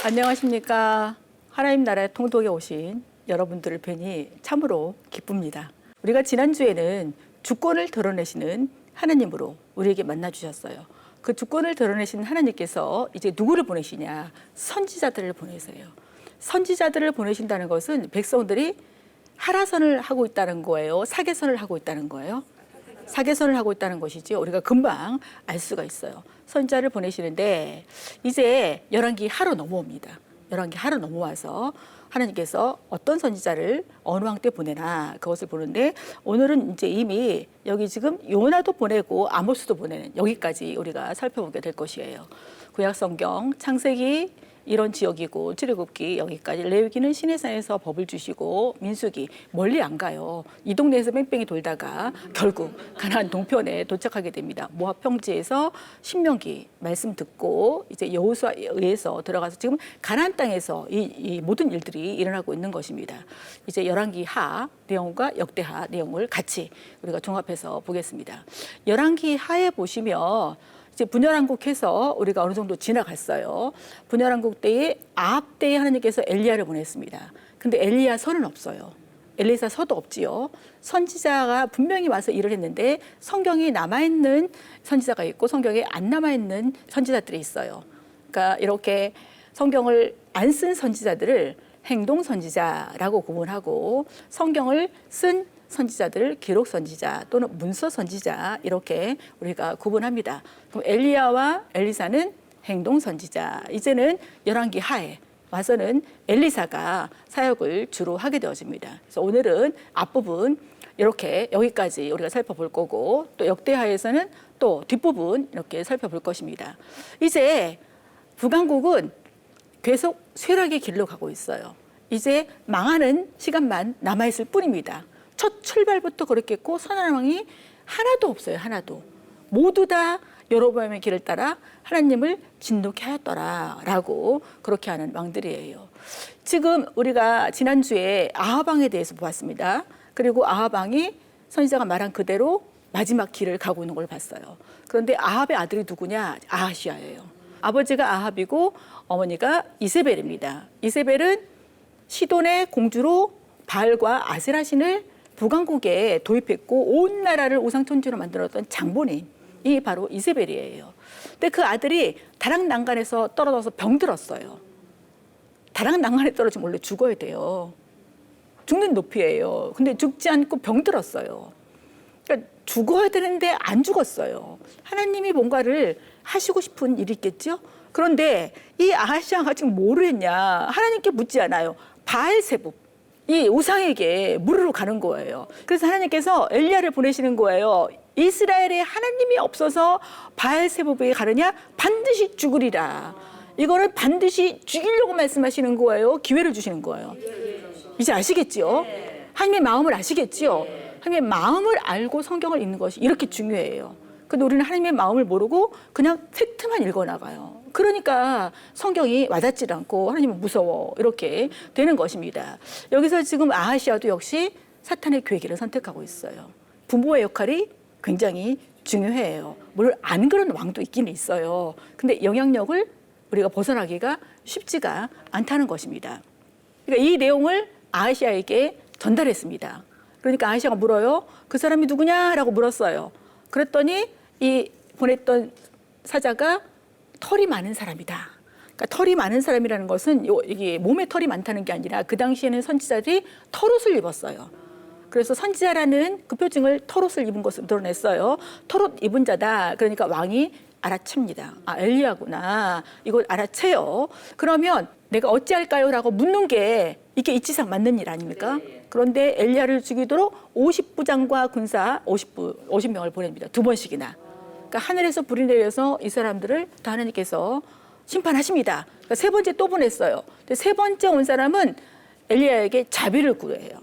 안녕하십니까. 하나님 나라의 통독에 오신 여러분들을 뵈니 참으로 기쁩니다. 우리가 지난주에는 주권을 드러내시는 하나님으로 우리에게 만나주셨어요. 그 주권을 드러내신 하나님께서 이제 누구를 보내시냐? 선지자들을 보내세요. 선지자들을 보내신다는 것은 백성들이 하라선을 하고 있다는 거예요? 사개선을 하고 있다는 거예요? 사개선을 하고 있다는 것이죠. 우리가 금방 알 수가 있어요. 선지자를 보내시는데 이제 열왕기 하로 넘어옵니다. 열왕기 하로 넘어와서 하나님께서 어떤 선지자를 어느 왕 때 보내나 그것을 보는데 오늘은 이제 이미 여기 지금 요나도 보내고 아모스도 보내는 여기까지 우리가 살펴보게 될 것이에요. 구약 성경 창세기 이런 지역이고 출애굽기 여기까지, 레위기는 시내산에서 법을 주시고 민수기 멀리 안 가요. 이 동네에서 뺑뺑이 돌다가 결국 가나안 동편에 도착하게 됩니다. 모압 평지에서 신명기 말씀 듣고 이제 여호수아에 의해서 들어가서 지금 가나안 땅에서 이 모든 일들이 일어나고 있는 것입니다. 이제 열왕기 하 내용과 역대하 내용을 같이 우리가 종합해서 보겠습니다. 열왕기 하에 보시면 이제 분열왕국해서 우리가 어느 정도 지나갔어요. 분열왕국 때에 아합 때에 하나님께서 엘리야를 보냈습니다. 근데 엘리야 선은 없어요. 엘리사 서도 없지요. 선지자가 분명히 와서 일을 했는데 성경이 남아있는 선지자가 있고 성경에 안 남아있는 선지자들이 있어요. 그러니까 이렇게 성경을 안 쓴 선지자들을 행동 선지자라고 구분하고 성경을 쓴 선지자들을 기록 선지자 또는 문서 선지자 이렇게 우리가 구분합니다. 그럼 엘리야와 엘리사는 행동 선지자. 이제는 열왕기 하에 와서는 엘리사가 사역을 주로 하게 되어집니다. 그래서 오늘은 앞부분 이렇게 여기까지 우리가 살펴볼 거고 또 역대하에서는 또 뒷부분 이렇게 살펴볼 것입니다. 이제 북왕국은 계속 쇠락의 길로 가고 있어요. 이제 망하는 시간만 남아있을 뿐입니다. 첫 출발부터 그렇겠고 선한 왕이 하나도 없어요. 하나도. 모두 다 여로보암의 길을 따라 하나님을 진노케 하였더라라고 그렇게 하는 왕들이에요. 지금 우리가 지난주에 아합 왕에 대해서 보았습니다. 그리고 아합 왕이 선지자가 말한 그대로 마지막 길을 가고 있는 걸 봤어요. 그런데 아합의 아들이 누구냐? 아하시아예요. 아버지가 아합이고 어머니가 이세벨입니다. 이세벨은 시돈의 공주로 바알과 아세라 신을 북왕국에 도입했고 온 나라를 우상천지로 만들었던 장본인이 바로 이세벨이에요. 근데 그 아들이 다락난간에서 떨어져서 병들었어요. 다락난간에 떨어지면 원래 죽어야 돼요. 죽는 높이에요. 근데 죽지 않고 병들었어요. 그러니까 죽어야 되는데 안 죽었어요. 하나님이 뭔가를 하시고 싶은 일이 있겠죠? 그런데 이 아하시아가 지금 뭐를 했냐? 하나님께 묻지 않아요. 바알세붑. 이 우상에게 물으러 가는 거예요. 그래서 하나님께서 엘리야를 보내시는 거예요. 이스라엘에 하나님이 없어서 바알세붑에게 가느냐? 반드시 죽으리라. 이거는 반드시 죽이려고 말씀하시는 거예요. 기회를 주시는 거예요. 이제 아시겠지요? 하나님의 마음을 아시겠지요? 하나님의 마음을 알고 성경을 읽는 것이 이렇게 중요해요. 근데 우리는 하나님의 마음을 모르고 그냥 팩트만 읽어나가요. 그러니까 성경이 와닿지 않고 하나님은 무서워 이렇게 되는 것입니다. 여기서 지금 아하시아도 역시 사탄의 계기를 선택하고 있어요. 부모의 역할이 굉장히 중요해요. 물론 안 그런 왕도 있긴 있어요. 근데 영향력을 우리가 벗어나기가 쉽지가 않다는 것입니다. 그러니까 이 내용을 아하시아에게 전달했습니다. 그러니까 아하시아가 물어요. 그 사람이 누구냐라고 물었어요. 그랬더니 이 보냈던 사자가 털이 많은 사람이다. 그러니까 털이 많은 사람이라는 것은 이게 몸에 털이 많다는 게 아니라 그 당시에는 선지자들이 털옷을 입었어요. 그래서 선지자라는 그 표징을 털옷을 입은 것으로 드러냈어요. 털옷 입은 자다. 그러니까 왕이 알아챕니다. 아, 엘리야구나. 이걸 알아채요. 그러면 내가 어찌할까요? 라고 묻는 게 이게 이치상 맞는 일 아닙니까? 그런데 엘리야를 죽이도록 50부장과 군사 50명을 보냅니다. 2번씩이나. 그러니까 하늘에서 불이 내려서 이 사람들을 다 하나님께서 심판하십니다. 그러니까 3번째 또 보냈어요. 근데 3번째 온 사람은 엘리야에게 자비를 구해요.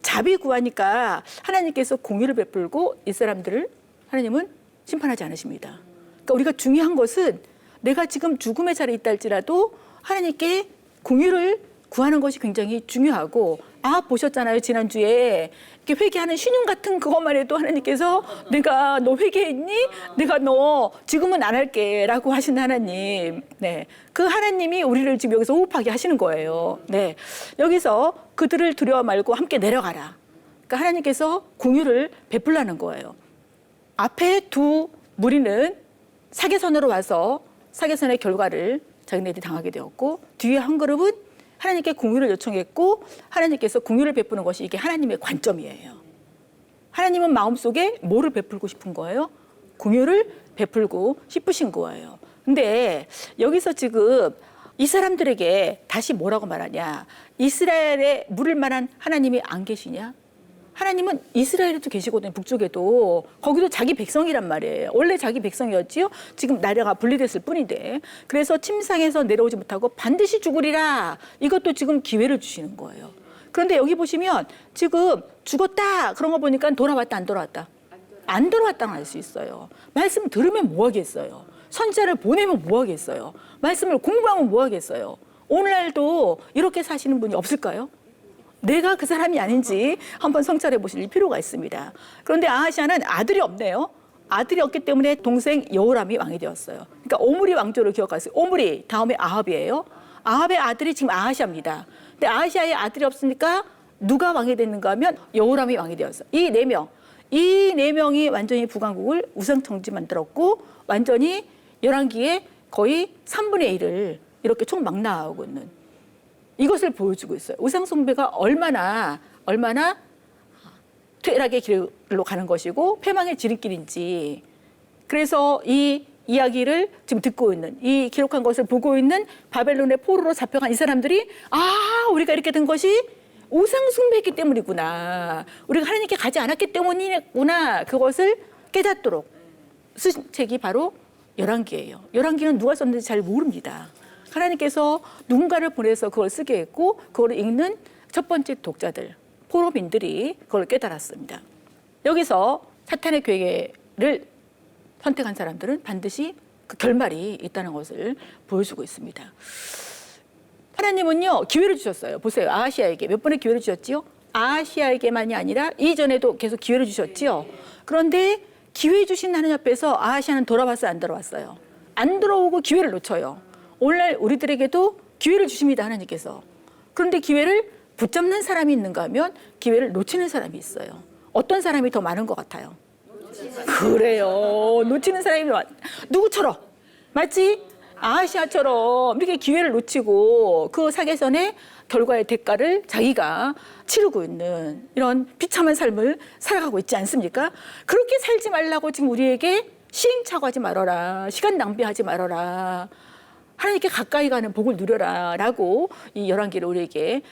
자비 구하니까 하나님께서 공의를 베풀고 이 사람들을 하나님은 심판하지 않으십니다. 그러니까 우리가 중요한 것은 내가 지금 죽음의 자리에 있다 할지라도 하나님께 공의를 구하는 것이 굉장히 중요하고 보셨잖아요. 지난주에 이렇게 회개하는 신용 같은 그것만 해도 하나님께서 내가 너 회개했니? 내가 너 지금은 안 할게 라고 하신 하나님. 네. 그 하나님이 우리를 지금 여기서 호흡하게 하시는 거예요. 네. 여기서 그들을 두려워 말고 함께 내려가라. 그러니까 하나님께서 공유를 베풀라는 거예요. 앞에 두 무리는 사개선으로 와서 사개선의 결과를 자기네들이 당하게 되었고, 뒤에 한 그룹은 하나님께 공유를 요청했고 하나님께서 공유를 베푸는 것이 이게 하나님의 관점이에요. 하나님은 마음속에 뭐를 베풀고 싶은 거예요? 공유를 베풀고 싶으신 거예요. 근데 여기서 지금 이 사람들에게 다시 뭐라고 말하냐? 이스라엘에 물을 만한 하나님이 안 계시냐? 하나님은 이스라엘에도 계시거든요. 북쪽에도. 거기도 자기 백성이란 말이에요. 원래 자기 백성이었지요. 지금 나라가 분리됐을 뿐인데. 그래서 침상에서 내려오지 못하고 반드시 죽으리라. 이것도 지금 기회를 주시는 거예요. 그런데 여기 보시면 지금 죽었다 그런 거 보니까 돌아왔다 안 돌아왔다? 안 돌아왔다는 알 수 있어요. 말씀 들으면 뭐 하겠어요? 선지자를 보내면 뭐 하겠어요? 말씀을 공부하면 뭐 하겠어요? 오늘날도 이렇게 사시는 분이 없을까요? 내가 그 사람이 아닌지 한번 성찰해 보실 필요가 있습니다. 그런데 아하시아는 아들이 없네요. 아들이 없기 때문에 동생 여호람이 왕이 되었어요. 그러니까 오므리 왕조를 기억하세요. 오므리 다음에 아합이에요. 아합의 아들이 지금 아하시아입니다. 근데 아하시아의 아들이 없으니까 누가 왕이 됐는가 하면 여호람이 왕이 되었어요. 이 네 명이 완전히 북왕국을 우상청지 만들었고 완전히 열왕기에 거의 3분의 1을 이렇게 총 막 나오고 있는 이것을 보여주고 있어요. 우상숭배가 얼마나 퇴락의 길로 가는 것이고 패망의 지름길인지. 그래서 이 이야기를 지금 듣고 있는, 이 기록한 것을 보고 있는 바벨론의 포로로 잡혀간 이 사람들이 우리가 이렇게 된 것이 우상숭배했기 때문이구나. 우리가 하나님께 가지 않았기 때문이구나. 그것을 깨닫도록 쓰신 책이 바로 열왕기예요. 열왕기는 누가 썼는지 잘 모릅니다. 하나님께서 누군가를 보내서 그걸 쓰게 했고 그걸 읽는 첫 번째 독자들, 포로민들이 그걸 깨달았습니다. 여기서 사탄의 계획을 선택한 사람들은 반드시 그 결말이 있다는 것을 보여주고 있습니다. 하나님은요 기회를 주셨어요. 보세요. 아하시아에게 몇 번의 기회를 주셨지요? 아하시아에게만이 아니라 이전에도 계속 기회를 주셨지요. 그런데 기회 주신 하나님 앞에서 아하시아는 돌아왔어요? 안 돌아왔어요? 안 돌아오고 기회를 놓쳐요. 오늘날 우리들에게도 기회를 주십니다. 하나님께서. 그런데 기회를 붙잡는 사람이 있는가 하면 기회를 놓치는 사람이 있어요. 어떤 사람이 더 많은 것 같아요? 그래요. 놓치는 사람이 누구처럼? 마치 아하시아처럼 이렇게 기회를 놓치고 그 사개선의 결과의 대가를 자기가 치르고 있는 이런 비참한 삶을 살아가고 있지 않습니까? 그렇게 살지 말라고 지금 우리에게 시행착오하지 말아라. 시간 낭비하지 말아라. 하나님께 가까이 가는 복을 누려라 라고 이 열왕기를 우리에게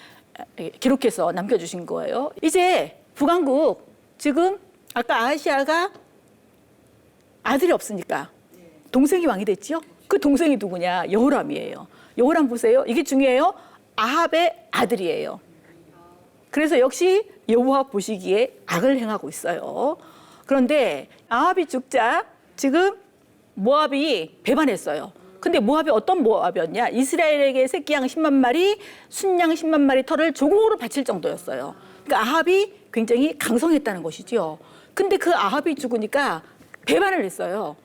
기록해서 남겨주신 거예요. 이제 북왕국 지금 아까 아하시아가 아들이 없으니까 동생이 왕이 됐죠. 그 동생이 누구냐? 여호람이에요. 여호람 보세요. 이게 중요해요. 아합의 아들이에요. 그래서 역시 여호와 보시기에 악을 행하고 있어요. 그런데 아합이 죽자 지금 모압이 배반했어요. 근데 모압이 어떤 모압이었냐? 이스라엘에게 새끼양 10만 마리, 순양 10만 마리 털을 조공으로 바칠 정도였어요. 그러니까 아합이 굉장히 강성했다는 것이죠. 근데 그 아합이 죽으니까 배반을 했어요.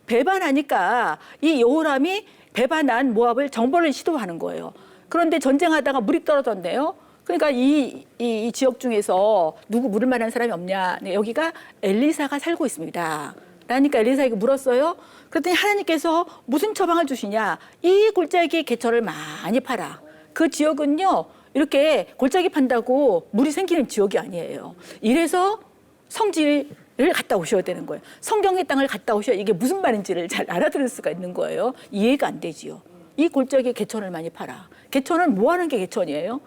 배반하니까 이 여호람이 배반한 모압을 정벌을 시도하는 거예요. 그런데 전쟁하다가 물이 떨어졌네요. 그러니까 이 지역 중에서 누구 물을 만한 사람이 없냐? 네, 여기가 엘리사가 살고 있습니다. 그러니까 엘리사에게 물었어요. 그랬더니 하나님께서 무슨 처방을 주시냐? 이 골짜기 개철을 많이 팔아. 그 지역은요 이렇게 골짜기 판다고 물이 생기는 지역이 아니에요. 이래서 성지를 갔다 오셔야 되는 거예요. 성경의 땅을 갔다 오셔야 이게 무슨 말인지를 잘 알아들을 수가 있는 거예요. 이해가 안 되지요. 이 골짜기 개천을 많이 팔아. 개천은 뭐 하는 게 개천이에요?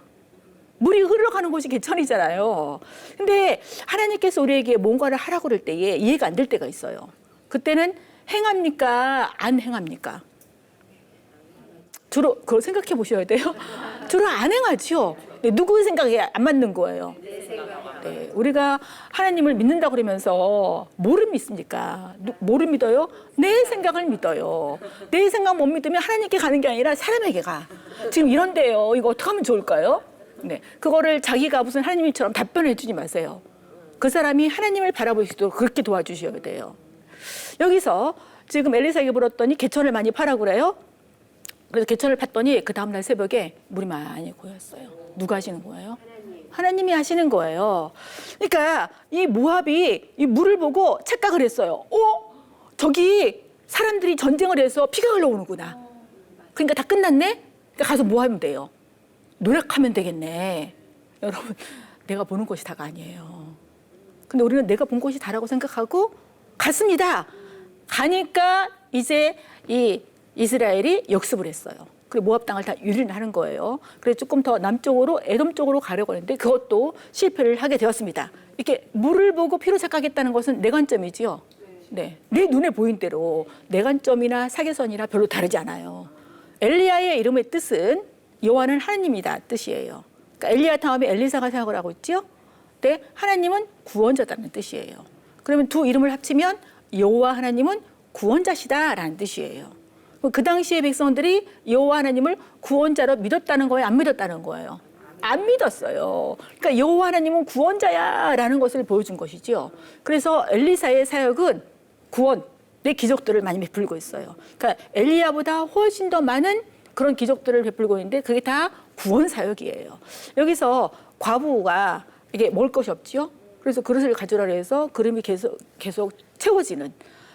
물이 흘러가는 곳이 개천이잖아요. 근데 하나님께서 우리에게 뭔가를 하라고 그럴 때에 이해가 안 될 때가 있어요. 그때는 행합니까? 안 행합니까? 주로 그걸 생각해 보셔야 돼요. 주로 안 행하죠. 네, 누구 생각에 안 맞는 거예요. 네, 우리가 하나님을 믿는다 그러면서 뭐를 믿습니까? 뭐를 믿어요? 내 생각을 믿어요. 내 생각 못 믿으면 하나님께 가는 게 아니라 사람에게 가. 지금 이런데요. 이거 어떻게 하면 좋을까요? 네, 그거를 자기가 무슨 하나님처럼 답변해 주지 마세요. 그 사람이 하나님을 바라볼 수 있도록 그렇게 도와주셔야 돼요. 여기서 지금 엘리사에게 물었더니 개천을 많이 파라 그래요. 그래서 개천을 팠더니 그 다음날 새벽에 물이 많이 고였어요. 누가 하시는 거예요? 하나님이 하시는 거예요. 그러니까 이 모압이 이 물을 보고 착각을 했어요. 저기 사람들이 전쟁을 해서 피가 흘러오는구나. 그러니까 다 끝났네? 그러니까 가서 뭐 하면 돼요? 노력하면 되겠네. 여러분, 내가 보는 것이 다가 아니에요. 근데 우리는 내가 본 것이 다라고 생각하고 갔습니다. 가니까 이제 이 이스라엘이 역습을 했어요. 그리고 모압 땅을 다 유린하는 거예요. 그래서 조금 더 남쪽으로 에돔 쪽으로 가려고 했는데 그것도 실패를 하게 되었습니다. 이렇게 물을 보고 피로 착각했다는 것은 내 관점이지요. 네, 내 눈에 보인 대로 내 관점이나 사계선이나 별로 다르지 않아요. 엘리야의 이름의 뜻은 여호와는 하나님이다 뜻이에요. 그러니까 엘리야 다음에 엘리사가 생각을 하고 있죠. 네, 하나님은 구원자다는 뜻이에요. 그러면 두 이름을 합치면 여호와 하나님은 구원자시다라는 뜻이에요. 그 당시의 백성들이 여호와 하나님을 구원자로 믿었다는 거예요? 안 믿었다는 거예요? 안 믿었어요. 그러니까 여호와 하나님은 구원자야라는 것을 보여준 것이죠. 그래서 엘리사의 사역은 구원의 기적들을 많이 베풀고 있어요. 그러니까 엘리야보다 훨씬 더 많은 그런 기적들을 베풀고 있는데 그게 다 구원 사역이에요. 여기서 과부가 이게 먹을 것이 없지요. 그래서 그릇을 가져라 해서 그릇이 계속 채워지는.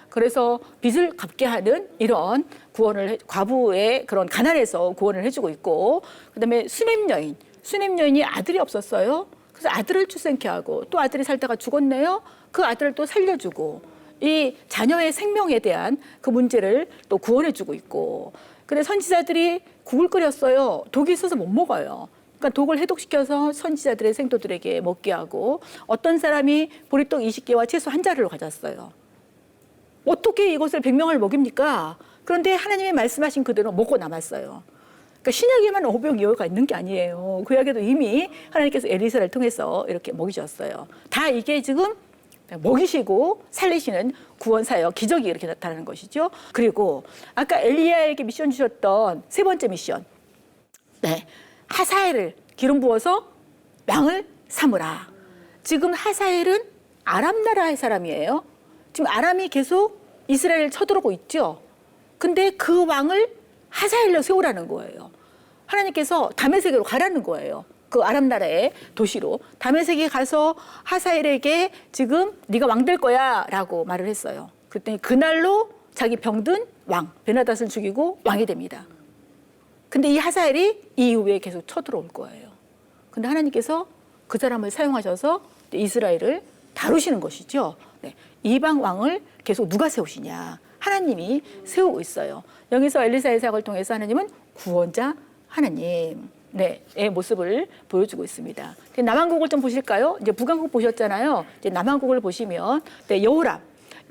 그래서 빚을 갚게 하는 이런 구원을 과부의 그런 가난에서 구원을 해주고 있고, 그다음에 수냄 여인이 아들이 없었어요. 그래서 아들을 출생케 하고 또 아들이 살다가 죽었네요. 그 아들을 또 살려주고 이 자녀의 생명에 대한 그 문제를 또 구원해주고 있고. 근데 선지자들이 국을 끓였어요. 독이 있어서 못 먹어요. 그러니까 독을 해독시켜서 선지자들의 생도들에게 먹게 하고, 어떤 사람이 보리떡 20개와 채소 한 자루를 가졌어요. 어떻게 이것을 100명을 먹입니까? 그런데 하나님이 말씀하신 그대로 먹고 남았어요. 그러니까 신약에만 500여가 있는 게 아니에요. 구약에도 이미 하나님께서 엘리사를 통해서 이렇게 먹이셨어요. 다 이게 지금 먹이시고 살리시는 구원사역, 기적이 이렇게 나타나는 것이죠. 그리고 아까 엘리야에게 미션 주셨던 세 번째 미션. 네, 하사엘을 기름 부어서 왕을 삼으라. 지금 하사엘은 아람 나라의 사람이에요. 지금 아람이 계속 이스라엘을 쳐들어오고 있죠. 근데 그 왕을 하사엘로 세우라는 거예요. 하나님께서 다메섹으로 가라는 거예요. 그 아람 나라의 도시로. 다메섹에 가서 하사엘에게 지금 네가 왕 될 거야 라고 말을 했어요. 그랬더니 그날로 자기 병든 왕 베나닷을 죽이고 왕이 됩니다. 근데 이 하사엘이 이 이후에 계속 쳐들어올 거예요. 근데 하나님께서 그 사람을 사용하셔서 이스라엘을 다루시는 것이죠. 네. 이방 왕을 계속 누가 세우시냐? 하나님이 세우고 있어요. 여기서 엘리사의 사역을 통해서 하나님은 구원자 하나님, 의 모습을 보여주고 있습니다. 남한국을 좀 보실까요? 이제 북한국 보셨잖아요. 이제 남한국을 보시면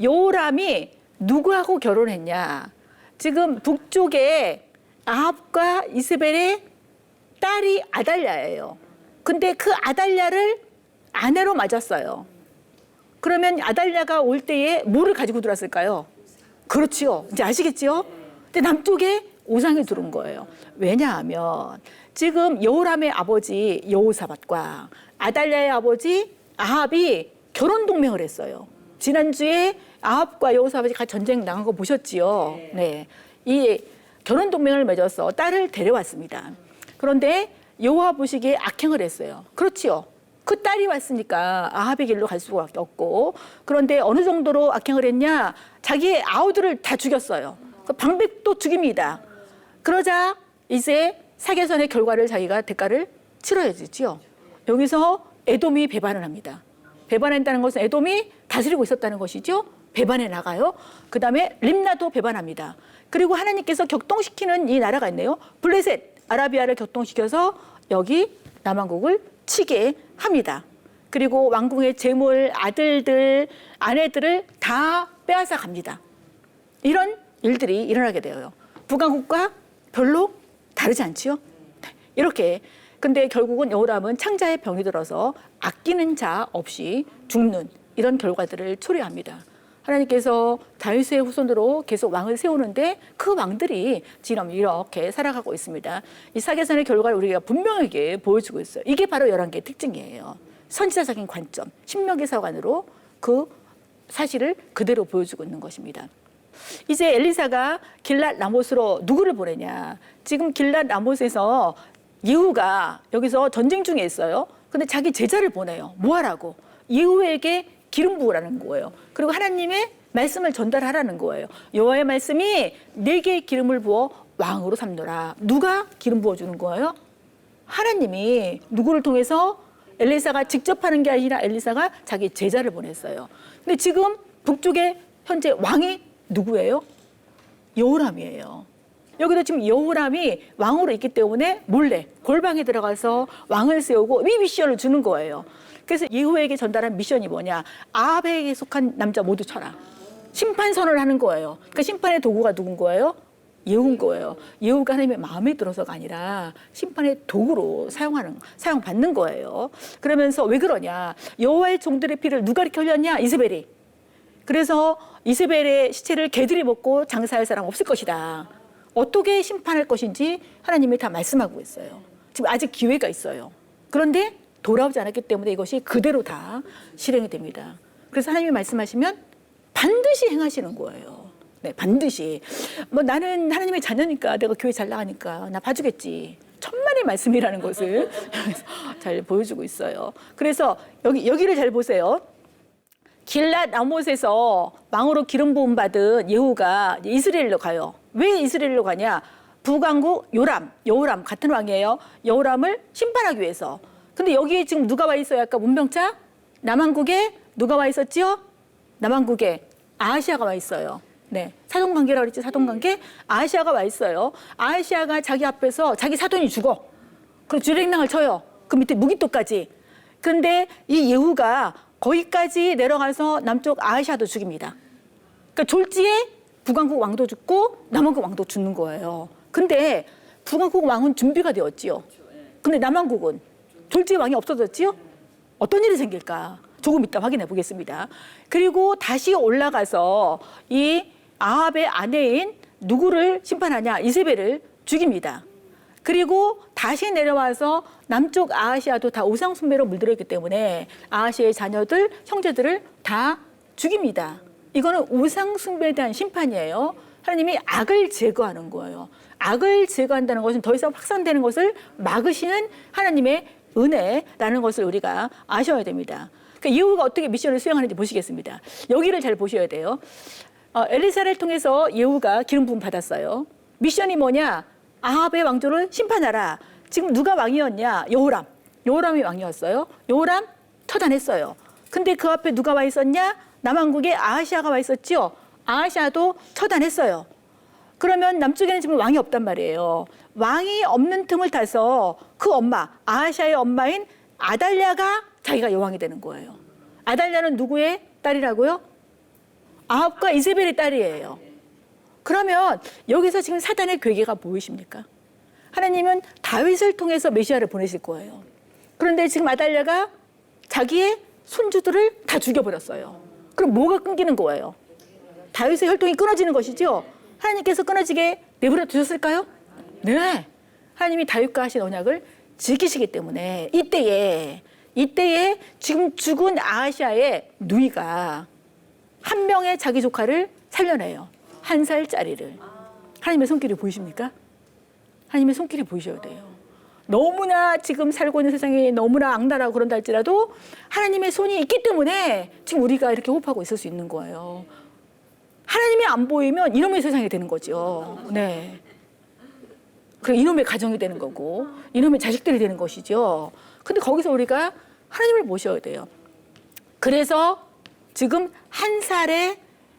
여호람이 누구하고 결혼했냐? 지금 북쪽에 아합과 이스벨의 딸이 아달랴예요. 근데 그 아달랴를 아내로 맞았어요. 그러면 아달랴가 올 때에 뭐를 가지고 들어왔을까요? 그렇지요. 이제 아시겠지요? 근데 남쪽에 우상이 들어온 거예요. 왜냐하면 지금 여호람의 아버지 여호사밧과 아달랴의 아버지 아합이 결혼 동맹을 했어요. 지난주에 아합과 여호사밧이 같이 전쟁 나간 거 보셨지요? 네. 이 결혼 동맹을 맺어서 딸을 데려왔습니다. 그런데 여호와 보시기에 악행을 했어요. 그렇지요. 그 딸이 왔으니까 아합의 길로 갈 수밖에 없고, 그런데 어느 정도로 악행을 했냐? 자기의 아우들을 다 죽였어요. 그 방백도 죽입니다. 그러자 이제 사계선의 결과를 자기가 대가를 치러야 되지요. 여기서 에돔이 배반을 합니다. 배반한다는 것은 에돔이 다스리고 있었다는 것이죠. 배반해 나가요. 그 다음에 림나도 배반합니다. 그리고 하나님께서 격동시키는 이 나라가 있네요. 블레셋, 아라비아를 격동시켜서 여기 남한국을 치게 합니다. 그리고 왕궁의 재물, 아들들, 아내들을 다 빼앗아 갑니다. 이런 일들이 일어나게 되어요. 북한국과 별로 다르지 않지요? 이렇게. 근데 결국은 여호람은 창자에 병이 들어서 아끼는 자 없이 죽는 이런 결과들을 초래합니다. 하나님께서 다윗의 후손으로 계속 왕을 세우는데 그 왕들이 지금 이렇게 살아가고 있습니다. 이 사계산의 결과를 우리가 분명하게 보여주고 있어요. 이게 바로 11개의 특징이에요. 선지자적인 관점, 신명기사관으로 그 사실을 그대로 보여주고 있는 것입니다. 이제 엘리사가 길랏 라못으로 누구를 보내냐. 지금 길랏 라못에서 예후가 여기서 전쟁 중에 있어요. 근데 자기 제자를 보내요. 뭐 하라고? 예후에게 기름 부으라는 거예요. 그리고 하나님의 말씀을 전달하라는 거예요. 여호와의 말씀이 내게 기름을 부어 왕으로 삼노라. 누가 기름 부어주는 거예요? 하나님이 누구를 통해서? 엘리사가 직접 하는 게 아니라 엘리사가 자기 제자를 보냈어요. 근데 지금 북쪽에 현재 왕이 누구예요? 여호람이에요. 여기도 지금 여호람이 왕으로 있기 때문에 몰래 골방에 들어가서 왕을 세우고 이 미션을 주는 거예요. 그래서 예후에게 전달한 미션이 뭐냐? 아합에게 속한 남자 모두 쳐라. 심판선을 하는 거예요. 그러니까 심판의 도구가 누군 거예요? 예후인 거예요. 예후가 하나님의 마음에 들어서가 아니라 심판의 도구로 사용받는 거예요. 그러면서 왜 그러냐? 여호와의 종들의 피를 누가 이렇게 흘렸냐? 이세벨이. 그래서 이세벨의 시체를 개들이 먹고 장사할 사람 없을 것이다. 어떻게 심판할 것인지 하나님이 다 말씀하고 있어요. 지금 아직 기회가 있어요. 그런데 돌아오지 않았기 때문에 이것이 그대로 다 실행이 됩니다. 그래서 하나님이 말씀하시면 반드시 행하시는 거예요. 네, 반드시. 뭐 나는 하나님의 자녀니까 내가 교회 잘 나가니까 나 봐주겠지. 천만의 말씀이라는 것을 잘 보여주고 있어요. 그래서 여기를 잘 보세요. 길랏 라못에서 왕으로 기름 부음 받은 예후가 이스라엘로 가요. 왜 이스라엘로 가냐? 북왕국 여호람 같은 왕이에요. 여호람을 심판하기 위해서. 근데 여기에 지금 누가 와 있어요? 아까 문병차? 남왕국에 누가 와 있었지요? 남왕국에 아하시아가 와 있어요. 네, 사돈관계라고 그랬지, 사돈관계? 아하시아가 와 있어요. 아하시아가 자기 앞에서 자기 사돈이 죽어. 그리고 주랭랑을 쳐요. 그 밑에 무기토까지. 그런데 이 예후가 거기까지 내려가서 남쪽 아하시아도 죽입니다. 그러니까 졸지에 북왕국 왕도 죽고 남왕국 왕도 죽는 거예요. 근데 북왕국 왕은 준비가 되었지요. 근데 남왕국은 졸지에 왕이 없어졌지요. 어떤 일이 생길까? 조금 이따 확인해 보겠습니다. 그리고 다시 올라가서 이 아합의 아내인 누구를 심판하냐? 이세벨을 죽입니다. 그리고 다시 내려와서 남쪽 아하시아도 다 우상 숭배로 물들어 있기 때문에 아하시아의 자녀들, 형제들을 다 죽입니다. 이거는 우상 숭배에 대한 심판이에요. 하나님이 악을 제거하는 거예요. 악을 제거한다는 것은 더 이상 확산되는 것을 막으시는 하나님의 은혜라는 것을 우리가 아셔야 됩니다. 그러니까 예후가 어떻게 미션을 수행하는지 보시겠습니다. 여기를 잘 보셔야 돼요. 엘리사를 통해서 예후가 기름 부음 받았어요. 미션이 뭐냐? 아합의 왕조를 심판하라. 지금 누가 왕이었냐? 여호람이 왕이었어요. 여호람 처단했어요. 근데 그 앞에 누가 와 있었냐? 남왕국에 아하시아가 와 있었죠. 아하시아도 처단했어요. 그러면 남쪽에는 지금 왕이 없단 말이에요. 왕이 없는 틈을 타서 그 엄마, 아하시아의 엄마인 아달랴가 자기가 여왕이 되는 거예요. 아달랴는 누구의 딸이라고요? 아합과 이세벨의 딸이에요. 그러면 여기서 지금 사단의 괴계가 보이십니까? 하나님은 다윗을 통해서 메시아를 보내실 거예요. 그런데 지금 아달랴가 자기의 손주들을 다 죽여버렸어요. 그럼 뭐가 끊기는 거예요? 다윗의 혈통이 끊어지는 것이죠. 하나님께서 끊어지게 내버려 두셨을까요? 네. 하나님이 다윗과 하신 언약을 지키시기 때문에 이때에 지금 죽은 아하시아의 누이가 한 명의 자기 조카를 살려내요. 1살짜리를. 하나님의 손길이 보이십니까? 하나님의 손길이 보이셔야 돼요. 너무나 지금 살고 있는 세상이 너무나 악랄하고 그런다 할지라도 하나님의 손이 있기 때문에 지금 우리가 이렇게 호흡하고 있을 수 있는 거예요. 하나님이 안 보이면 이놈의 세상이 되는 거죠. 네. 그래, 이놈의 가정이 되는 거고 이놈의 자식들이 되는 것이죠. 근데 거기서 우리가 하나님을 모셔야 돼요. 그래서 지금 1살에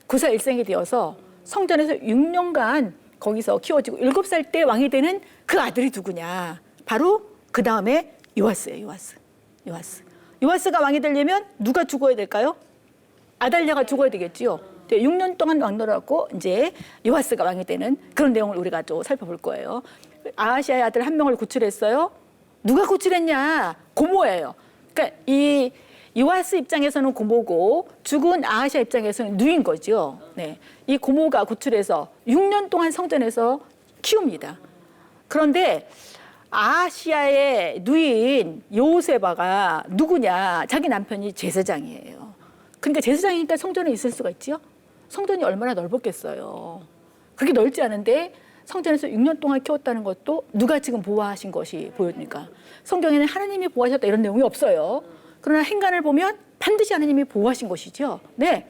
9살 일생이 되어서 성전에서 6년간 거기서 키워지고 7살 때 왕이 되는 그 아들이 누구냐? 바로 그 다음에 요아스예요. 요아스가 왕이 되려면 누가 죽어야 될까요? 아달랴가 죽어야 되겠지요. 6년 동안 왕노릇하고 이제 요아스가 왕이 되는 그런 내용을 우리가 또 살펴볼 거예요. 아하시아의 아들 한 명을 구출했어요. 누가 구출했냐? 고모예요. 그러니까 이 요아스 입장에서는 고모고 죽은 아하시아 입장에서는 누인 거죠. 네. 이 고모가 구출해서 6년 동안 성전에서 키웁니다. 그런데 아하시아의 누이인 여호세바가 누구냐? 자기 남편이 제사장이에요. 그러니까 제사장이니까 성전에 있을 수가 있죠. 성전이 얼마나 넓었겠어요. 그렇게 넓지 않은데 성전에서 6년 동안 키웠다는 것도 누가 지금 보호하신 것이 보입니까? 성경에는 하나님이 보호하셨다 이런 내용이 없어요. 그러나 행간을 보면 반드시 하나님이 보호하신 것이죠. 네.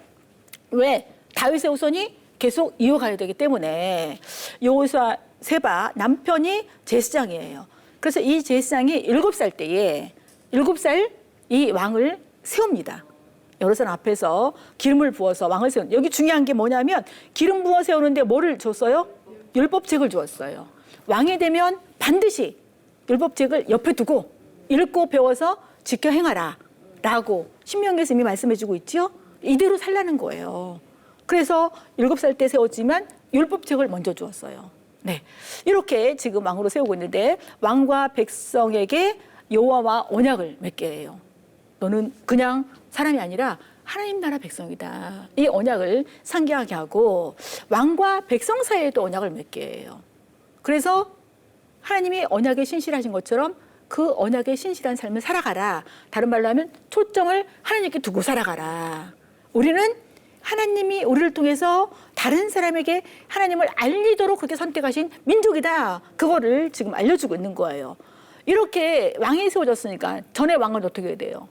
왜? 다윗의 후손이 계속 이어가야 되기 때문에. 여호세바 남편이 제사장이에요. 그래서 이 제사장이 7살 때에 7살 이 왕을 세웁니다. 여러 사람 앞에서 기름을 부어서 왕을 세운. 여기 중요한 게 뭐냐면 기름 부어 세우는데 뭐를 줬어요? 율법책을 주었어요. 왕이 되면 반드시 율법책을 옆에 두고 읽고 배워서 지켜 행하라 라고 신명기에서 이미 말씀해 주고 있죠. 이대로 살라는 거예요. 그래서 7살 때 세웠지만 율법책을 먼저 주었어요. 네, 이렇게 지금 왕으로 세우고 있는데 왕과 백성에게 여호와와 언약을 맺게 해요. 너는 그냥 사람이 아니라 하나님 나라 백성이다. 이 언약을 상기하게 하고 왕과 백성 사이에도 언약을 맺게 해요. 그래서 하나님이 언약에 신실하신 것처럼 그 언약에 신실한 삶을 살아가라. 다른 말로 하면 초점을 하나님께 두고 살아가라. 우리는 하나님이 우리를 통해서 다른 사람에게 하나님을 알리도록 그렇게 선택하신 민족이다. 그거를 지금 알려주고 있는 거예요. 이렇게 왕이 세워졌으니까 전에 왕은 어떻게 해야 돼요?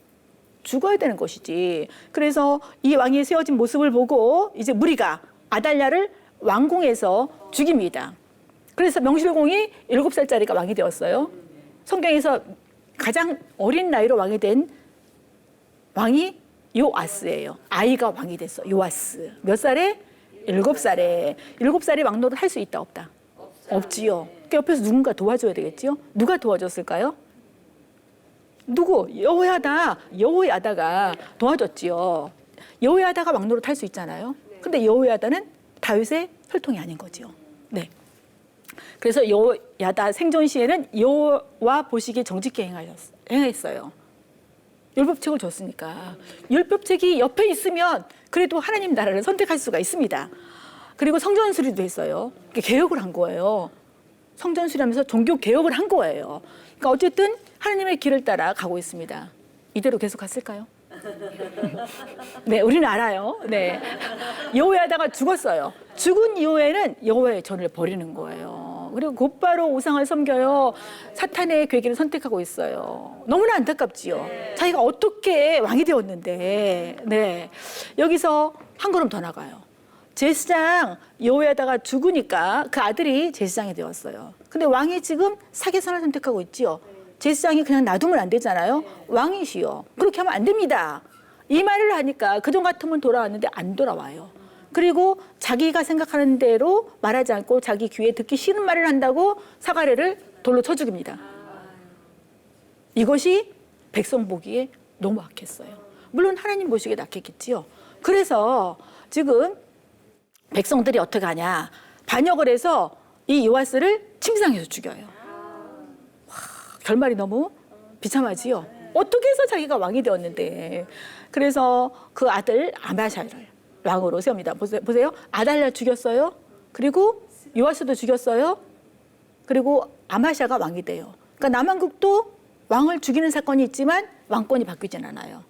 죽어야 되는 것이지. 그래서 이 왕이 세워진 모습을 보고 이제 무리가 아달랴를 왕궁에서 죽입니다. 그래서 명실공히 7살짜리가 왕이 되었어요. 성경에서 가장 어린 나이로 왕이 된 왕이 요아스예요. 아이가 왕이 됐어. 요아스. 몇 살에? 7살에. 7살에 왕노를 할 수 있다 없다? 없지요. 그 옆에서 누군가 도와줘야 되겠지요. 누가 도와줬을까요? 누구? 여호야다가 도와줬지요. 여호야다가 왕노릇 할 수 있잖아요. 근데 여호야다는 다윗의 혈통이 아닌 거죠. 네. 그래서 여호야다 생존 시에는 여호와 보시기에 정직히 행했어요. 율법책을 줬으니까. 율법책이 옆에 있으면 그래도 하나님 나라를 선택할 수가 있습니다. 그리고 성전 수리도 했어요. 개혁을 한 거예요. 성전 수리하면서 종교 개혁을 한 거예요. 그러니까 어쨌든 하나님의 길을 따라 가고 있습니다. 이대로 계속 갔을까요? 네, 우리는 알아요. 네, 여호야다가 죽었어요. 죽은 이후에는 여호와의 전을 버리는 거예요. 그리고 곧바로 우상을 섬겨요. 사탄의 괴기를 선택하고 있어요. 너무나 안타깝지요. 자기가 어떻게 왕이 되었는데. 네, 여기서 한 걸음 더 나가요. 제사장 여호야다가 죽으니까 그 아들이 제사장이 되었어요. 근데 왕이 지금 사개선을 선택하고 있지요. 제사장이 그냥 놔두면 안 되잖아요. 왕이시여. 그렇게 하면 안 됩니다. 이 말을 하니까 그전 같으면 돌아왔는데 안 돌아와요. 그리고 자기가 생각하는 대로 말하지 않고 자기 귀에 듣기 싫은 말을 한다고 사가래를 돌로 쳐 죽입니다. 이것이 백성 보기에 너무 악했어요. 물론 하나님 보시기에 악했겠지요. 그래서 지금 백성들이 어떻게 하냐. 반역을 해서 이 요아스를 침상에서 죽여요. 결말이 너무 비참하지요. 어떻게 해서 자기가 왕이 되었는데. 그래서 그 아들 아마샤를 왕으로 세웁니다. 보세요. 아달랴 죽였어요. 그리고 요아스도 죽였어요. 그리고 아마샤가 왕이 돼요. 그러니까 남한국도 왕을 죽이는 사건이 있지만 왕권이 바뀌진 않아요.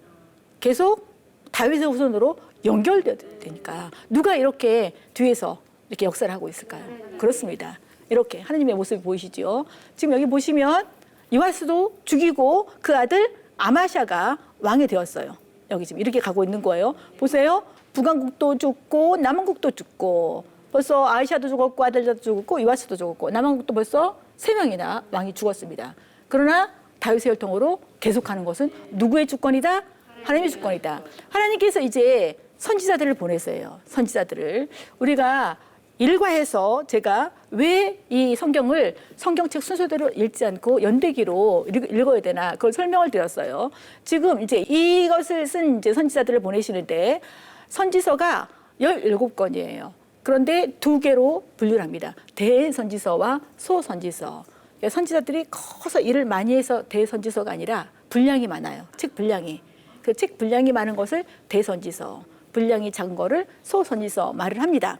계속 다윗의 후손으로 연결되니까 누가 이렇게 뒤에서 이렇게 역사를 하고 있을까요? 그렇습니다. 이렇게 하나님의 모습이 보이시죠? 지금 여기 보시면 요아스도 죽이고 그 아들 아마샤가 왕이 되었어요. 여기 지금 이렇게 가고 있는 거예요. 보세요. 북왕국도 죽고 남왕국도 죽고 벌써 아이샤도 죽었고 아들도 죽었고 요아스도 죽었고 남왕국도 벌써 3명이나 왕이 죽었습니다. 그러나 다윗의 혈통으로 계속하는 것은 누구의 주권이다? 하나님의 주권이다. 하나님께서 이제 선지자들을 보내세요. 선지자들을. 우리가 일과해서 제가 왜 이 성경을 성경책 순서대로 읽지 않고 연대기로 읽어야 되나 그걸 설명을 드렸어요. 지금 이제 이것을 쓴 이제 선지자들을 보내시는데 선지서가 17권이에요. 그런데 2개로 분류를 합니다. 대선지서와 소선지서. 선지자들이 커서 일을 많이 해서 대선지서가 아니라 분량이 많아요. 책 분량이. 그 책 분량이 많은 것을 대선지서, 분량이 작은 거를 소선지서 말을 합니다.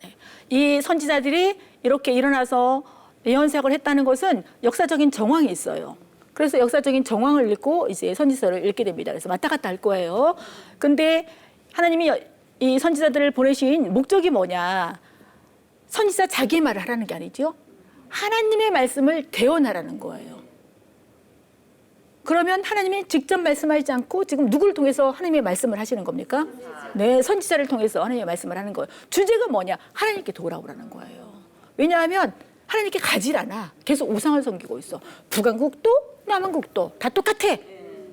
네. 이 선지자들이 이렇게 일어나서 예언사역을 했다는 것은 역사적인 정황이 있어요. 그래서 역사적인 정황을 읽고 이제 선지서를 읽게 됩니다. 그래서 왔다 갔다 할 거예요. 근데 하나님이 이 선지자들을 보내신 목적이 뭐냐? 선지자 자기의 말을 하라는 게 아니죠. 하나님의 말씀을 대언하라는 거예요. 그러면 하나님이 직접 말씀하지 않고 지금 누구를 통해서 하나님의 말씀을 하시는 겁니까? 네, 선지자를 통해서 하나님의 말씀을 하는 거예요. 주제가 뭐냐? 하나님께 돌아오라는 거예요. 왜냐하면 하나님께 가질 않아. 계속 우상을 섬기고 있어. 북한국도 남한국도 다 똑같아.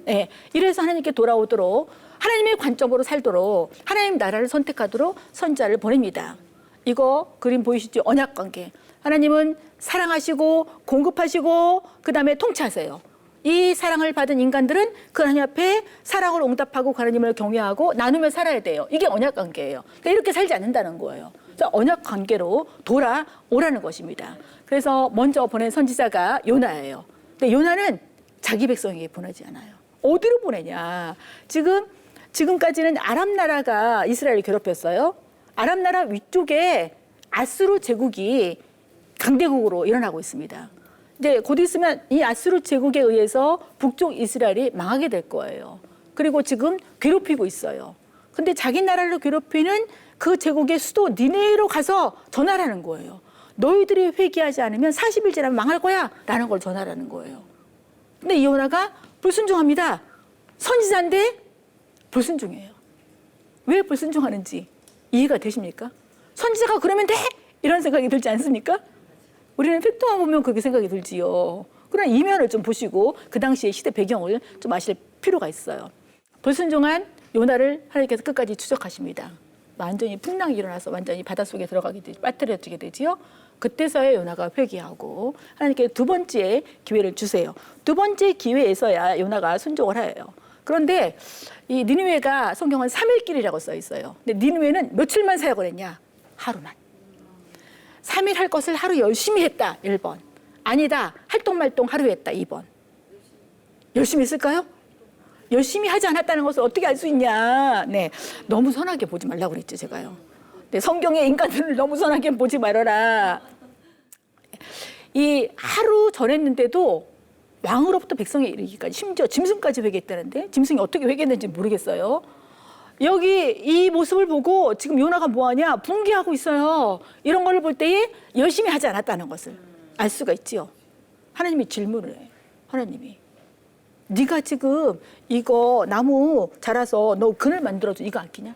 네, 이래서 하나님께 돌아오도록 하나님의 관점으로 살도록 하나님 나라를 선택하도록 선지자를 보냅니다. 이거 그림 보이시죠? 언약관계. 하나님은 사랑하시고 공급하시고 그 다음에 통치하세요. 이 사랑을 받은 인간들은 그 하나님 앞에 사랑으로 응답하고 하나님을 경외하고 나누며 살아야 돼요. 이게 언약관계예요. 그러니까 이렇게 살지 않는다는 거예요. 그래서 언약관계로 돌아오라는 것입니다. 그래서 먼저 보낸 선지자가 요나예요. 근데 요나는 자기 백성에게 보내지 않아요. 어디로 보내냐? 지금까지는 아람 나라가 이스라엘을 괴롭혔어요. 아람 나라 위쪽에 아수르 제국이 강대국으로 일어나고 있습니다. 이제 곧 있으면 이 아수르 제국에 의해서 북쪽 이스라엘이 망하게 될 거예요. 그리고 지금 괴롭히고 있어요. 근데 자기 나라를 괴롭히는 그 제국의 수도 니네로 가서 전하라는 거예요. 너희들이 회개하지 않으면 40일 지나면 망할 거야 라는 걸 전하라는 거예요. 근데 이 요나가 불순종합니다. 선지자인데 불순종해요. 왜 불순종하는지 이해가 되십니까? 선지자가 그러면 돼! 이런 생각이 들지 않습니까? 우리는 팩트만 보면 그렇게 생각이 들지요. 그러나 이면을 좀 보시고 그 당시의 시대 배경을 좀 아실 필요가 있어요. 불순종한 요나를 하나님께서 끝까지 추적하십니다. 완전히 풍랑이 일어나서 완전히 바닷속에 들어가게 되죠. 빠뜨려지게 되지요. 그때서야 요나가 회개하고 하나님께 두 번째 기회를 주세요. 두 번째 기회에서야 요나가 순종을 해요. 그런데 이 니느웨가 성경은 3일 길이라고 써 있어요. 근데 니느웨는 며칠만 사역을 했냐? 하루만. 3일 할 것을 하루 열심히 했다. 1번. 아니다. 할똥말똥 하루 했다. 2번. 열심히 했을까요? 열심히 하지 않았다는 것을 어떻게 알 수 있냐? 네, 너무 선하게 보지 말라고 그랬죠, 제가요. 네, 성경의 인간들을 너무 선하게 보지 말아라. 이 하루 전했는데도 왕으로부터 백성에 이르기까지 심지어 짐승까지 회개했다는데 짐승이 어떻게 회개했는지 모르겠어요. 여기 이 모습을 보고 지금 요나가 뭐하냐? 붕괴하고 있어요. 이런 걸 볼 때에 열심히 하지 않았다는 것을 알 수가 있지요. 하나님이 질문을 해요. 하나님이. 네가 지금 이거 나무 자라서 너 그늘 만들어줘. 이거 아끼냐?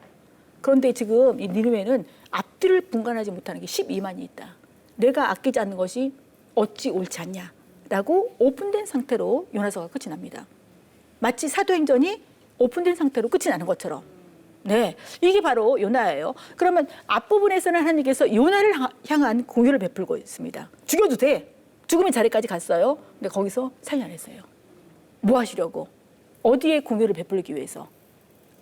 그런데 지금 이 니느웨는 앞뒤를 분간하지 못하는 게 12만이 있다. 내가 아끼지 않는 것이 어찌 옳지 않냐? 라고 오픈된 상태로 요나서가 끝이 납니다. 마치 사도행전이 오픈된 상태로 끝이 나는 것처럼. 네, 이게 바로 요나예요. 그러면 앞부분에서는 하나님께서 요나를 향한 공유를 베풀고 있습니다. 죽여도 돼. 죽음의 자리까지 갔어요. 근데 거기서 살려내세요. 뭐 하시려고? 어디에 공유를 베풀기 위해서?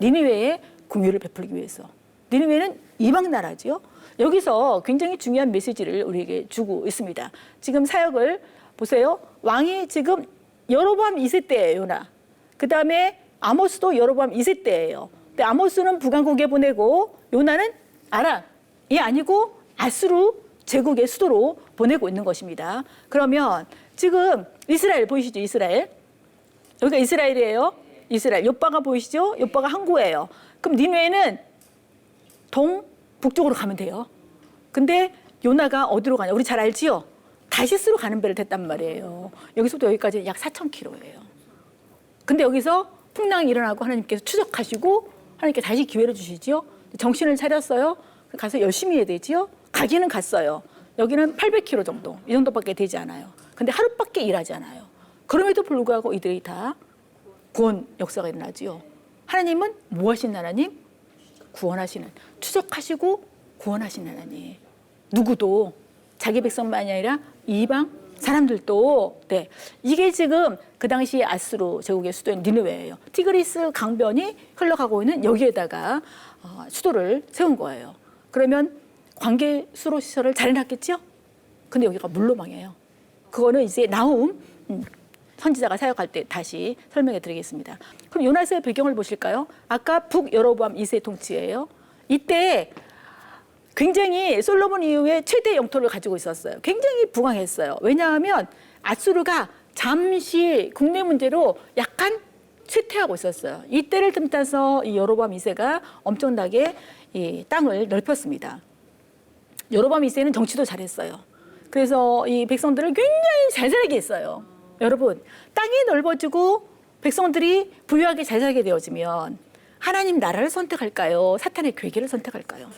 니느웨에 공유를 베풀기 위해서. 니느웨는 이방 나라지요. 여기서 굉장히 중요한 메시지를 우리에게 주고 있습니다. 지금 사역을 보세요. 왕이 지금 여로보암 2세 때예요, 요나. 그 다음에 아모스도 여로보암 2세 때예요. 근데 아모스는 북왕국에 보내고 요나는 아람이 아니고 아수르 제국의 수도로 보내고 있는 것입니다. 그러면 지금 이스라엘 보이시죠? 이스라엘. 여기가 이스라엘이에요. 이스라엘. 요바가 보이시죠? 요바가 항구예요. 그럼 니느웨는 북쪽으로 가면 돼요. 근데 요나가 어디로 가냐? 우리 잘 알지요? 다시스로 가는 배를 탔단 말이에요. 여기서부터 여기까지 약 4,000km예요. 근데 여기서 풍랑이 일어나고 하나님께서 추적하시고 하나님께 다시 기회를 주시지요. 정신을 차렸어요. 가서 열심히 해야 되지요. 가기는 갔어요. 여기는 800km 정도. 이 정도밖에 되지 않아요. 근데 하루밖에 일하지 않아요. 그럼에도 불구하고 이들이 다 구원 역사가 일어나지요. 하나님은 뭐 하신 하나님? 구원하시는, 추적하시고 구원하신 하나님. 누구도 자기 백성만이 아니라 이방 사람들도. 네, 이게 지금 그 당시 아수르 제국의 수도인 니느웨예요. 티그리스 강변이 흘러가고 있는 여기에다가 수도를 세운 거예요. 그러면 관계 수로 시설을 잘 해놨겠죠? 근데 여기가 물로 망해요. 그거는 이제 나훔 선지자가 사역할 때 다시 설명해 드리겠습니다. 그럼 요나서의 배경을 보실까요? 아까 북여로보암 2세 통치예요. 이때 굉장히 솔로몬 이후에 최대 영토를 가지고 있었어요. 굉장히 부강했어요. 왜냐하면 아수르가 잠시 국내 문제로 약간 쇠퇴하고 있었어요. 이때를 틈타서 이 여로보암 2세가 엄청나게 이 땅을 넓혔습니다. 여로보암 2세는 정치도 잘했어요. 그래서 이 백성들을 굉장히 잘 살게 했어요. 여러분, 땅이 넓어지고 백성들이 부유하게 잘 살게 되어지면 하나님 나라를 선택할까요? 사탄의 괴계를 선택할까요?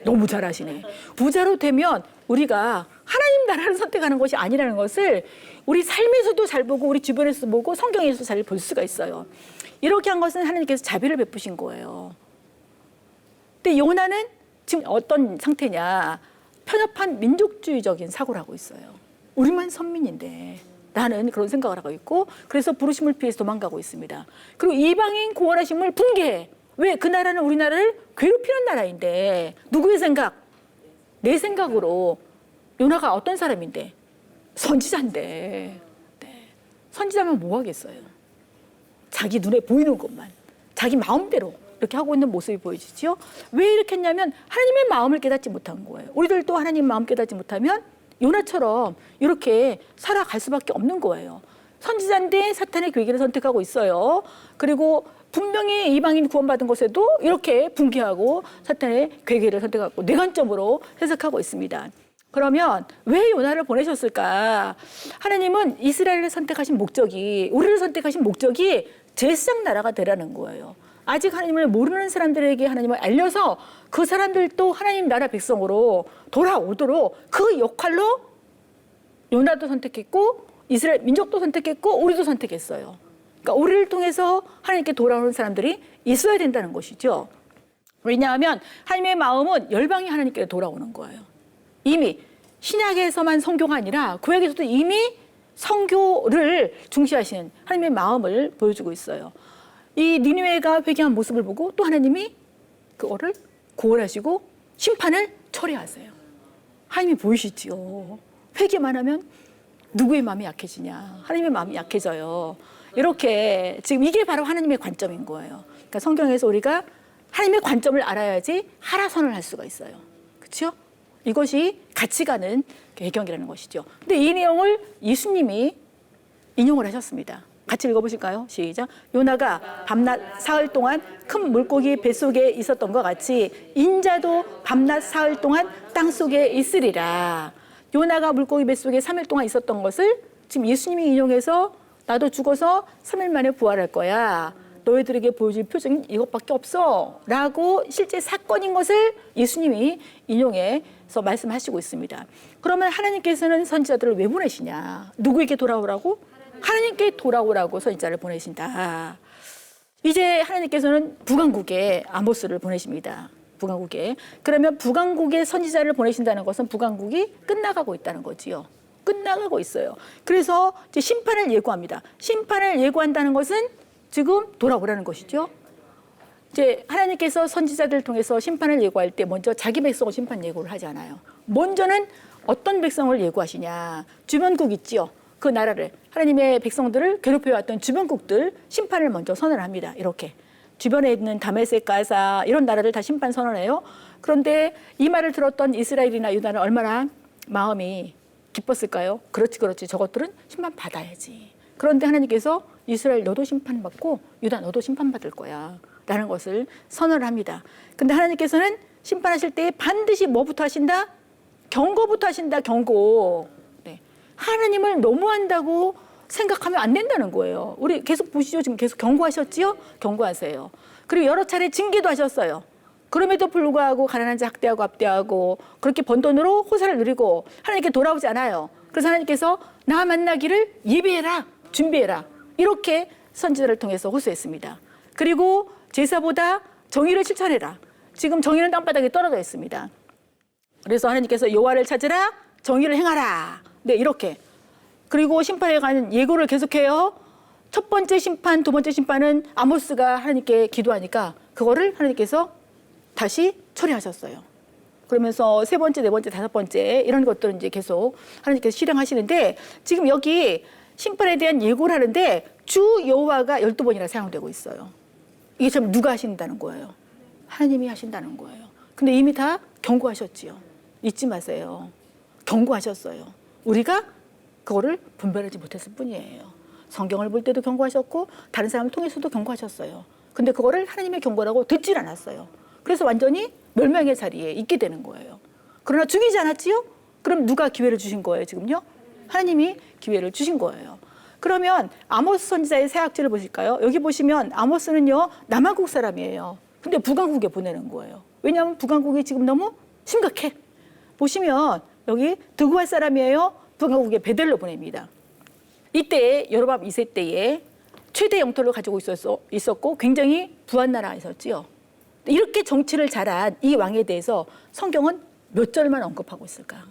너무 잘하시네. 부자로 되면 우리가 하나님 나라를 선택하는 것이 아니라는 것을 우리 삶에서도 잘 보고 우리 주변에서도 보고 성경에서도 잘 볼 수가 있어요. 이렇게 한 것은 하나님께서 자비를 베푸신 거예요. 근데 요나는 지금 어떤 상태냐? 편협한 민족주의적인 사고를 하고 있어요. 우리만 선민인데 나는 그런 생각을 하고 있고 그래서 부르심을 피해서 도망가고 있습니다. 그리고 이방인 구원하심을 붕괴해. 왜? 그 나라는 우리나라를 괴롭히는 나라인데 누구의 생각? 내 생각으로 요나가 어떤 사람인데? 선지자인데. 네. 선지자면 뭐 하겠어요? 자기 눈에 보이는 것만 자기 마음대로 이렇게 하고 있는 모습이 보여지죠. 왜 이렇게 했냐면 하나님의 마음을 깨닫지 못한 거예요. 우리들도 하나님 마음 깨닫지 못하면 요나처럼 이렇게 살아갈 수밖에 없는 거예요. 선지자인데 사탄의 괴계를 선택하고 있어요. 그리고 분명히 이방인 구원받은 곳에도 이렇게 붕괴하고 사탄의 괴계를 선택하고 뇌관점으로 해석하고 있습니다. 그러면 왜 요나를 보내셨을까? 하나님은 이스라엘을 선택하신 목적이, 우리를 선택하신 목적이 제사장 나라가 되라는 거예요. 아직 하나님을 모르는 사람들에게 하나님을 알려서 그 사람들도 하나님 나라 백성으로 돌아오도록 그 역할로 요나도 선택했고 이스라엘 민족도 선택했고 우리도 선택했어요. 그러니까 우리를 통해서 하나님께 돌아오는 사람들이 있어야 된다는 것이죠. 왜냐하면 하나님의 마음은 열방이 하나님께 돌아오는 거예요. 이미 신약에서만 선교가 아니라 구약에서도 이미 선교를 중시하시는 하나님의 마음을 보여주고 있어요. 이 니느웨가 회개한 모습을 보고 또 하나님이 그거를 구원하시고 심판을 처리하세요. 하나님이 보이시지요. 회개만 하면 누구의 마음이 약해지냐? 하나님의 마음이 약해져요. 이렇게 지금 이게 바로 하나님의 관점인 거예요. 그러니까 성경에서 우리가 하나님의 관점을 알아야지 하라선을 할 수가 있어요. 그렇죠? 이것이 같이 가는 배경이라는 것이죠. 근데 이 내용을 예수님이 인용을 하셨습니다. 같이 읽어보실까요? 시작. 요나가 밤낮 사흘 동안 큰 물고기 뱃속에 있었던 것 같이 인자도 밤낮 사흘 동안 땅속에 있으리라. 요나가 물고기 뱃속에 3일 동안 있었던 것을 지금 예수님이 인용해서 나도 죽어서 3일 만에 부활할 거야. 너희들에게 보여줄 표정이 이것밖에 없어. 라고 실제 사건인 것을 예수님이 인용해서 말씀하시고 있습니다. 그러면 하나님께서는 선지자들을 왜 보내시냐? 누구에게 돌아오라고? 하나님께 돌아오라고 선지자를 보내신다. 이제 하나님께서는 북왕국에 아모스를 보내십니다. 북왕국에. 그러면 북왕국에 선지자를 보내신다는 것은 북왕국이 끝나가고 있다는 거지요. 끝나가고 있어요. 그래서 이제 심판을 예고합니다. 심판을 예고한다는 것은 지금 돌아오라는 것이죠. 이제 하나님께서 선지자들을 통해서 심판을 예고할 때 먼저 자기 백성을 심판 예고를 하지 않아요. 먼저는 어떤 백성을 예고하시냐. 주변국 있지요. 그 나라를 하나님의 백성들을 괴롭혀왔던 주변국들 심판을 먼저 선언합니다. 이렇게 주변에 있는 다메섹, 가사 이런 나라를 다 심판 선언해요. 그런데 이 말을 들었던 이스라엘이나 유다는 얼마나 마음이 기뻤을까요? 그렇지 저것들은 심판 받아야지. 그런데 하나님께서 이스라엘 너도 심판받고 유다 너도 심판받을 거야 라는 것을 선언을 합니다. 근데 하나님께서는 심판하실 때 반드시 뭐부터 하신다? 경고부터 하신다. 경고. 하나님을 너무한다고 생각하면 안 된다는 거예요. 우리 계속 보시죠. 지금 계속 경고하셨지요? 경고하세요. 그리고 여러 차례 징계도 하셨어요. 그럼에도 불구하고 가난한 자 학대하고 압대하고 그렇게 번 돈으로 호사를 누리고 하나님께 돌아오지 않아요. 그래서 하나님께서 나 만나기를 예비해라, 준비해라. 이렇게 선지자를 통해서 호소했습니다. 그리고 제사보다 정의를 실천해라. 지금 정의는 땅바닥에 떨어져 있습니다. 그래서 하나님께서 여호와를 찾으라, 정의를 행하라. 네, 이렇게. 그리고 심판에 관한 예고를 계속해요. 첫 번째 심판, 두 번째 심판은 아모스가 하나님께 기도하니까 그거를 하나님께서 다시 처리하셨어요. 그러면서 세 번째, 네 번째, 다섯 번째 이런 것들은 이제 계속 하나님께서 실행하시는데 지금 여기 심판에 대한 예고를 하는데 주 여호와가 12번이나 사용되고 있어요. 이게 참 누가 하신다는 거예요? 하나님이 하신다는 거예요. 근데 이미 다 경고하셨지요. 잊지 마세요. 경고하셨어요. 우리가 그거를 분별하지 못했을 뿐이에요. 성경을 볼 때도 경고하셨고 다른 사람을 통해서도 경고하셨어요. 근데 그거를 하나님의 경고라고 듣질 않았어요. 그래서 완전히 멸망의 자리에 있게 되는 거예요. 그러나 죽이지 않았지요? 그럼 누가 기회를 주신 거예요, 지금요? 하나님이 기회를 주신 거예요. 그러면 아모스 선지자의 사역지를 보실까요? 여기 보시면 아모스는요, 남한국 사람이에요. 근데 북왕국에 보내는 거예요. 왜냐하면 북왕국이 지금 너무 심각해. 보시면 여기 드구할 사람이에요. 북왕국에 베델로 보냅니다. 이때 여로보암 2세 때에 최대 영토를 가지고 있었고 굉장히 부한 나라였었지요. 이렇게 정치를 잘한 이 왕에 대해서 성경은 몇 절만 언급하고 있을까?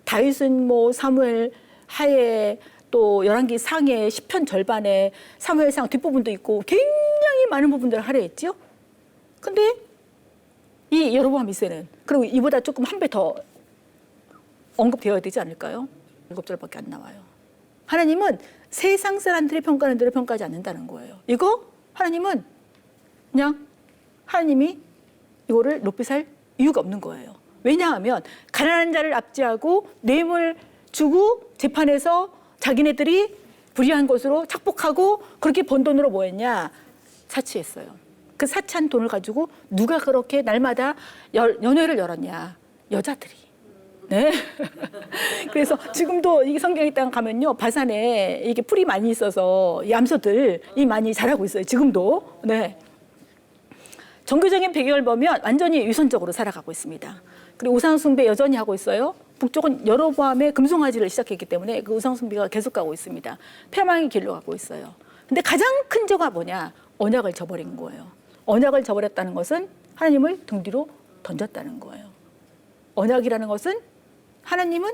다윗은 뭐 사무엘 하에 또 열왕기 상에 시편 절반에 사무엘상 뒷부분도 있고 굉장히 많은 부분들을 할애했지요. 근데 이 여로보암 2세는 그리고 이보다 조금 한 배 더 언급되어야 되지 않을까요? 7절밖에 안 나와요. 하나님은 세상 사람들이 평가하는 대로 평가하지 않는다는 거예요. 이거 하나님은 그냥 하나님이 이거를 높이 살 이유가 없는 거예요. 왜냐하면 가난한 자를 압제하고 뇌물 주고 재판에서 자기네들이 불의한 것으로 착복하고 그렇게 번 돈으로 뭐 했냐? 사치했어요. 그 사치한 돈을 가지고 누가 그렇게 날마다 연회를 열었냐? 여자들이. 네. 그래서 지금도 이 성경에 딱 가면요, 바산에 이게 풀이 많이 있어서 얌소들이 많이 자라고 있어요. 지금도. 네. 종교적인 배경을 보면 완전히 유선적으로 살아가고 있습니다. 그리고 우상숭배 여전히 하고 있어요. 북쪽은 여로보암의 금송아지를 시작했기 때문에 그 우상숭배가 계속 가고 있습니다. 패망의 길로 가고 있어요. 근데 가장 큰 죄가 뭐냐? 언약을 저버린 거예요. 언약을 저버렸다는 것은 하나님을 등 뒤로 던졌다는 거예요. 언약이라는 것은 하나님은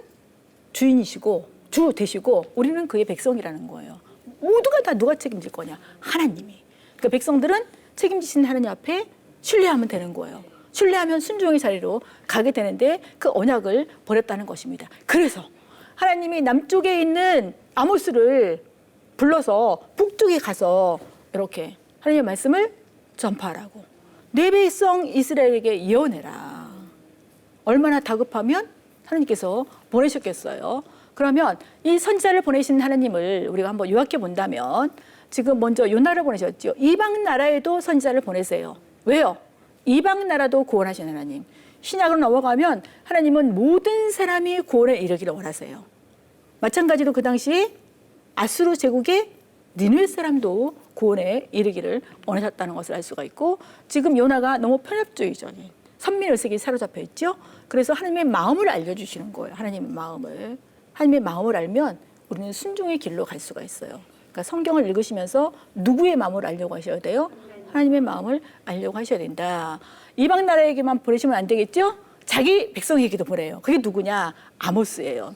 주인이시고 주 되시고 우리는 그의 백성이라는 거예요. 모두가 다 누가 책임질 거냐? 하나님이. 그러니까 백성들은 책임지신 하나님 앞에 신뢰하면 되는 거예요. 신뢰하면 순종의 자리로 가게 되는데 그 언약을 버렸다는 것입니다. 그래서 하나님이 남쪽에 있는 아모스를 불러서 북쪽에 가서 이렇게 하나님의 말씀을 전파하라고. 내 백성 이스라엘에게 예언해라. 얼마나 다급하면 하나님께서 보내셨겠어요. 그러면 이 선지자를 보내신 하나님을 우리가 한번 요약해 본다면 지금 먼저 요나를 보내셨죠. 이방 나라에도 선지자를 보내세요. 왜요? 이방 나라도 구원하신 하나님. 신약으로 넘어가면 하나님은 모든 사람이 구원에 이르기를 원하세요. 마찬가지로 그 당시에 아수르 제국의 니느웨 사람도 구원에 이르기를 원하셨다는 것을 알 수가 있고 지금 요나가 너무 편협주의적인 선민의식이 사로잡혀 있죠. 그래서 하나님의 마음을 알려주시는 거예요. 하나님의 마음을. 하나님의 마음을 알면 우리는 순종의 길로 갈 수가 있어요. 그러니까 성경을 읽으시면서 누구의 마음을 알려고 하셔야 돼요? 하나님의 마음을 알려고 하셔야 된다. 이방 나라에게만 보내시면 안 되겠죠? 자기 백성에게도 보내요. 그게 누구냐? 아모스예요.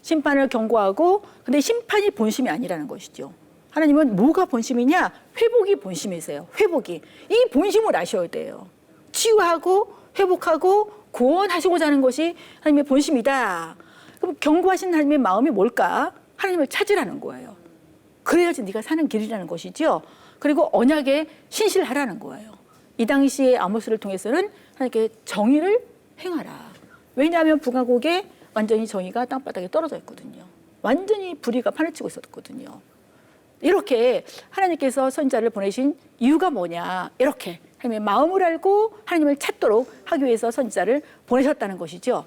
심판을 경고하고 근데 심판이 본심이 아니라는 것이죠. 하나님은 뭐가 본심이냐? 회복이 본심이세요. 회복이. 이 본심을 아셔야 돼요. 치유하고 회복하고 구원하시고자 하는 것이 하나님의 본심이다. 그럼 경고하신 하나님의 마음이 뭘까? 하나님을 찾으라는 거예요. 그래야지 네가 사는 길이라는 것이죠. 그리고 언약에 신실하라는 거예요. 이 당시에 아모스를 통해서는 하나님께 정의를 행하라. 왜냐하면 북왕국에 완전히 정의가 땅바닥에 떨어져 있거든요. 완전히 불의가 판을 치고 있었거든요. 이렇게 하나님께서 선지자를 보내신 이유가 뭐냐? 이렇게 하나님의 마음을 알고 하나님을 찾도록 하기 위해서 선지자를 보내셨다는 것이죠.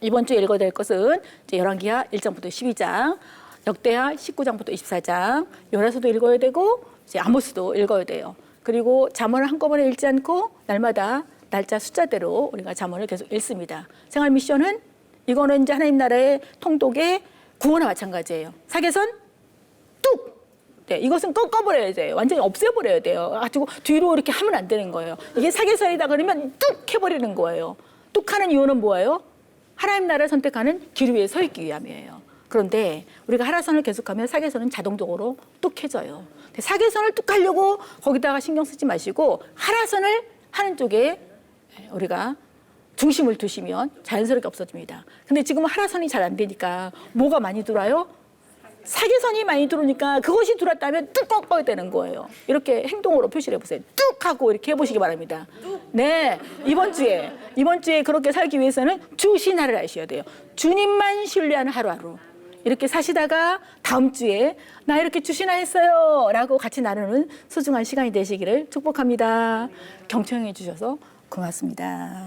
이번 주에 읽어야 될 것은 열왕기하 1장부터 12장, 역대하 19장부터 24장, 요나서도 읽어야 되고 이제 아모스도 읽어야 돼요. 그리고 잠언을 한꺼번에 읽지 않고 날마다 날짜 숫자대로 우리가 잠언을 계속 읽습니다. 생활 미션은 이거는 이제 하나님 나라의 통독의 구원과 마찬가지예요. 사계선 뚝! 네, 이것은 꺾어버려야 돼요. 완전히 없애버려야 돼요. 가지고 뒤로 이렇게 하면 안 되는 거예요. 이게 사계선이다 그러면 뚝 해버리는 거예요. 뚝 하는 이유는 뭐예요? 하나님 나라를 선택하는 길 위에 서 있기 위함이에요. 그런데 우리가 하라선을 계속하면 사계선은 자동적으로 뚝해져요. 사계선을 뚝 하려고 거기다가 신경 쓰지 마시고 하라선을 하는 쪽에 우리가 중심을 두시면 자연스럽게 없어집니다. 근데 지금 하라선이 잘 안 되니까 뭐가 많이 들어와요? 사계선이 많이 들어오니까 그것이 들어왔다면 뚝 꺾어야 되는 거예요. 이렇게 행동으로 표시를 해보세요. 뚝 하고 이렇게 해보시기 바랍니다. 네, 이번 주에 그렇게 살기 위해서는 주 신하를 하셔야 돼요. 주님만 신뢰하는 하루하루. 이렇게 사시다가 다음 주에 나 이렇게 주신하했어요 라고 같이 나누는 소중한 시간이 되시기를 축복합니다. 경청해 주셔서 고맙습니다.